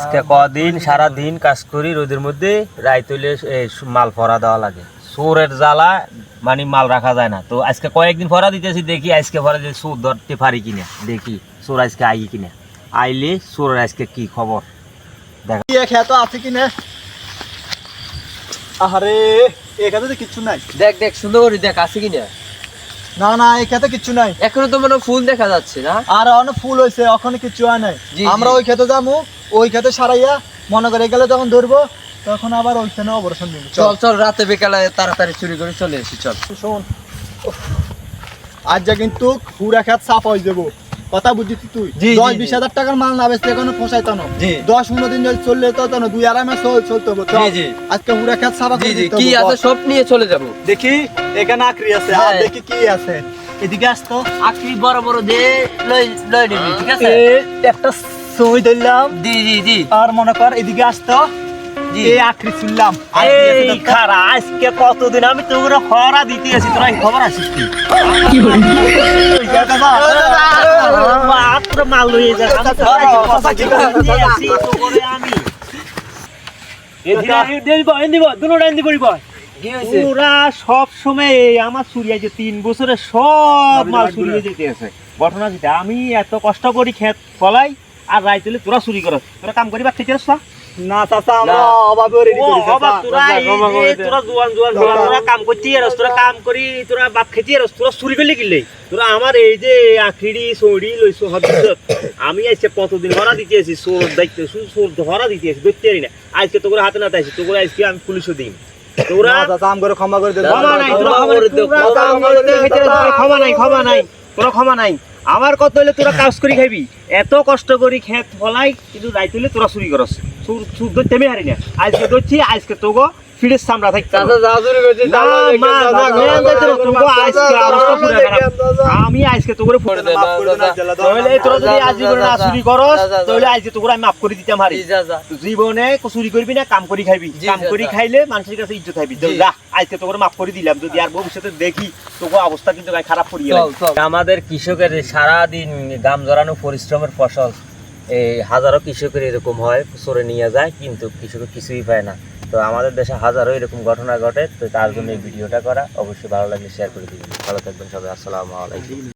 আজকে কদিন সারা দিন কাজ করি রোদের মধ্যে রাত হইলে মাল ফরা দেওয়া লাগে। চোরের জ্বালা মানে মাল রাখা যায় না। তো আজকে কয়েকদিন ফরা দিতেছি, দেখি আজকে ফরা দিয়ে চোর ধরতে পারি কিনা, দেখি চোর আজকে আই কিনা, আইলে চোরের আজকে কি খবর দেখা। খেতো আছে কিনা? আরে এখানে তো কিচ্ছু নাই। দেখ দেখ সুন্দর করে দেখ আছে কিনা। না না এখানে কিচ্ছু নাই। এখনো তো মানে ফুল দেখা যাচ্ছে না। আর অনেক ফুল হয়েছে, ওখানে কিচ্ছু হয় নাই। জি, আমরা জি। ওই খেতে যাবো, ওই খেতে সারাইয়া মনে করে গেলে যখন ধরবো তখন আবার ওইখানে অপারেশন দিব। চল চল রাতে বিকালে তাড়াতাড়ি চুরি করে চলে এসি চল। শোন, আজ যা কিন্তু পুরা খেত সাফ হয়ে যাবো, কথা বুঝছিস তুই? জি, 10-20 হাজার টাকার মাল না বেচতে কোনো ফসাইতো না। জি। 10-15 দিন যদি চললে তো 2-2.5 মাস চলতে হবে। জি, জি। আজকে পুরা খেত সাফা জি করে জি দিতে কি হবে। আছে সব নিয়ে চলে যাব। দেখি এখানে আখরি আছে, আর হ্যাঁ। দেখি কি আছে। এদিকে আসতো আকরি বড় বড় দে লই লই নিবি, ঠিক আছে? একটা সই ধরলাম, জি জি জি আর মনে কর এদিকে আসতো জি। এই আখরি চুললাম। এই খারা আজকে কতদিন আমি তোর খরা দিতে আছি, তোরা এই খবর আসিস কি? মাত্র মাল লইয়ে যা, আমি তোরা এই কথা কি করে দিতে আছি, তোরে আমি কি হইছে? ওরা সব সময় আমার চুরি আছে 3 বছরে সব মাল চুরি হয়ে যেতে আছে। ঘটনা যেটা, আমি এত কষ্ট করি ক্ষেত ফলাই আর রাইতে হলে তোরা চুরি করস, তোরা কাম করি বা খেতে আসছ না চাচা, আমরা না। অভাবে রেডি করি চাচা। তোরা জোয়ান তোরা কাম করতে আরস, তোরা কাম করি তোরা বাপ খেতে আরস, তোরা চুরি করলে কিনলে তোরা আমার এই যে আখিড়ি চড়ি লইছো হদিস। আমি আজকে কতদিন ধরা দিতে আছি, চোর দায়িত্ব চোর ধরা দিতে আছি, ধরতে পারি না। আজকে তোরা হাতে নাতে আছি, তোরা আজকে আমি পুলিশও দিই তোরা। না চাচা, আমগরে ক্ষমা করে দেন। ক্ষমা নাই, তোরা ক্ষমা করে দে, ক্ষমা নাই, ক্ষমা নাই, তোরা ক্ষমা নাই। আমার কত হইলে তোরা কাজ করি খাইবি, এত কষ্ট করি ক্ষেত ফলাই, কিন্তু যাইতে হইলে তোরা চুরি করস। চুর ধরতে আমি হারি না। আজকে ধরছি, আজকে তোগো ফিরের সামরা থাকতে চাচা যা চুরি করছিস না, মা, না, মেন যাইতে না, তোগো আজকে অবস্থা পুরা খারাপ। আমি আজকে তোগরে করে দে, মাফ করে দেন, চাচা। তাহলে তোরা যদি আজীবনে না চুরি করস, তাহলে আজকে তোগরে আমি মাফ করে দিতাম হারি। জি যা যা। জীবনে চুরি করবি না, কাম করি খাইবি। জি, কাম জি, করি জি। খাইলে মানুষের কাছে ইজ্জত হইবি। জি। যা আজকে তোকে মাফ করে দিলাম, যদি আর ভবিষ্যতে দেখি তোকে অবস্থা কিন্তু খারাপ করিয়ে চল, চল। আমাদের কৃষকের সারা দিন গাম জড়ানো পরিশ্রমের ফসল এই হাজারো কৃষকের এরকম হয়, চোরে নিয়ে যায়, কিন্তু কৃষকের কিছুই পায় না। তো আমাদের দেশে হাজারো এরকম ঘটনা ঘটে। তো তার জন্য এই ভিডিওটা করা, অবশ্যই ভালো লাগলে শেয়ার করে দিবেন। ভালো থাকবেন সবাই, আসসালামু আলাইকুম।